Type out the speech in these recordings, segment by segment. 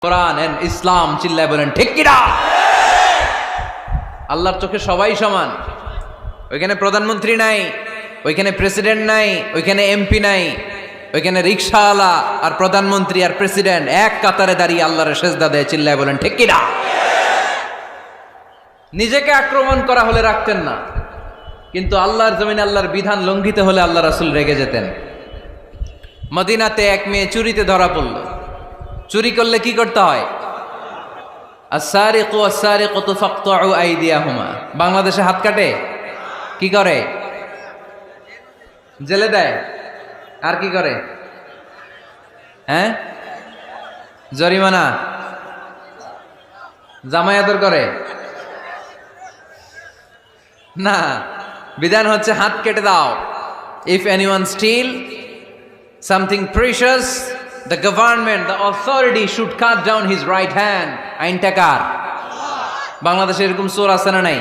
কোরআন and ইসলাম, চিল্লায় বলেন ঠিক কিনা? আল্লাহর চোখে সবাই সমান। ওইখানে প্রধানমন্ত্রী নাই, ওইখানে প্রেসিডেন্ট নাই, ওইখানে এমপি নাই, ওইখানে রিকশাওয়ালা আর প্রধানমন্ত্রী আর প্রেসিডেন্ট এক কাতারে দাঁড়িয়ে আল্লাহর সেজদা দেয়, চিল্লায় বলেন ঠিক কিনা? নিজেকে আক্রমণ করা হলে রাখতেন না, কিন্তু আল্লাহর জমিনে আল্লাহর বিধান লঙ্ঘিত হলে আল্লাহ রাসূল রেগে যেতেন। মদিনাতে এক মেয়ে চুরিতে ধরা পড়ল। চুরি করলে কি করতে হয়? আস-সারিকু ওয়াস-সারিকাতু ফাকতাউ আইদিয়াহুমা। বাংলাদেশে হাত কাটে, কি করে? জেলে দেয়। আর কি করে? হ্যাঁ, জরিমানা, জামাই আদর করে না। বিধান হচ্ছে হাত কেটে দাও। If anyone steal something precious, the government, the authority should cut down his right hand. আইনটা কার? বাংলাদেশে এরকম চোর আছে না নাই?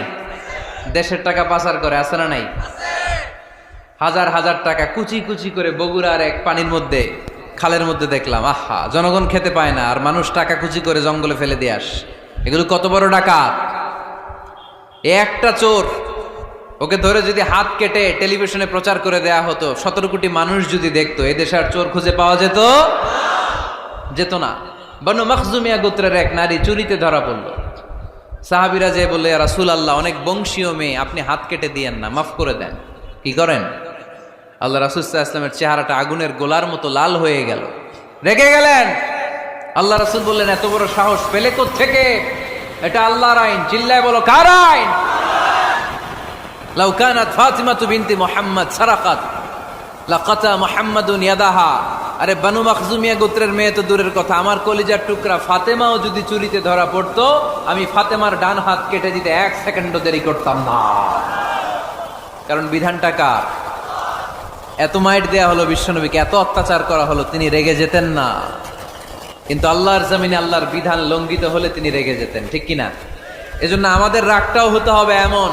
দেশের টাকা পাচার করে, আছে না নাই? হাজার হাজার টাকা কুচি কুচি করে বগুড়ার এক পানির মধ্যে, খালের মধ্যে দেখলাম। আহা, জনগণ খেতে পায় না আর মানুষ টাকা কুচি করে জঙ্গলে ফেলে দিয়ে আস। এগুলো কত বড় ডাকাত! একটা চোর, ওকে ধরে যদি হাত কেটে টেলিভিশনে প্রচার করে দেয়া হতো, 17 কোটি মানুষ যদি দেখতো, এই দেশে আর চোর খুঁজে পাওয়া যেত না। বনু মখজুমিয়া গোত্রের এক নারী চুরিতে ধরা পড়ল। সাহাবীরা যে বললে, ইয়া রাসূলুল্লাহ, অনেক বংশীয় মেয়ে, আপনি হাত কেটে দিয়েন না, মাফ করে দেন। কি করেন? আল্লাহ রাসূল সাল্লাল্লাহু আলাইহি ওয়াসাল্লামের চেহারাটা আগুনের গোলার মতো লাল হয়ে গেল, রেগে গেলেন। আল্লাহ রাসূল বললেন, এত বড় সাহস পেলে কোত্থেকে? এটা আল্লাহর আইন। চিল্লায় বলো, কার আইন? লাউ কানাত ফাতিমাতু বিনতি মুহাম্মদ সারাকাত লাকাতা মুহাম্মাদুন ইয়াদাহা। আরে বনু মখজুমিয়া গোত্রের মেয়ে তো দূরের কথা, আমার কলিজার টুকরা ফাতেমাও যদি চুরিতে ধরা পড়তো, আমি ফাতেমার ডান হাত কেটে দিতে 1 সেকেন্ডও দেরি করতাম না। কারণ বিধানটা কার? এত মাইট দেয়া হলো বিশ্বনবীকে, এত অত্যাচার করা হলো, তিনি রেগে যেতেন না। কিন্তু আল্লাহর জমিনে আল্লাহর বিধান লঙ্ঘিত হলে তিনি রেগে যেতেন, ঠিক কিনা? এজন্য আমাদের রাগটাও হতে হবে এমন,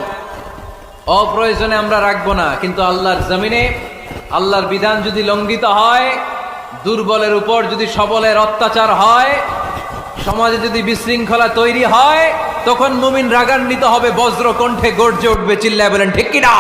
অপ্রয়োজনে আমরা রাখবো না, কিন্তু আল্লাহর জমিনে আল্লাহর বিধান যদি লঙ্ঘিত হয়, দুর্বলের উপর যদি সবলের অত্যাচার হয়, সমাজে যদি বিশৃঙ্খলা তৈরি হয়, তখন মুমিন রাগান্বিত হবে, বজ্র কণ্ঠে গর্জে উঠবে, চিল্লায় বলেন ঠিক কিনা?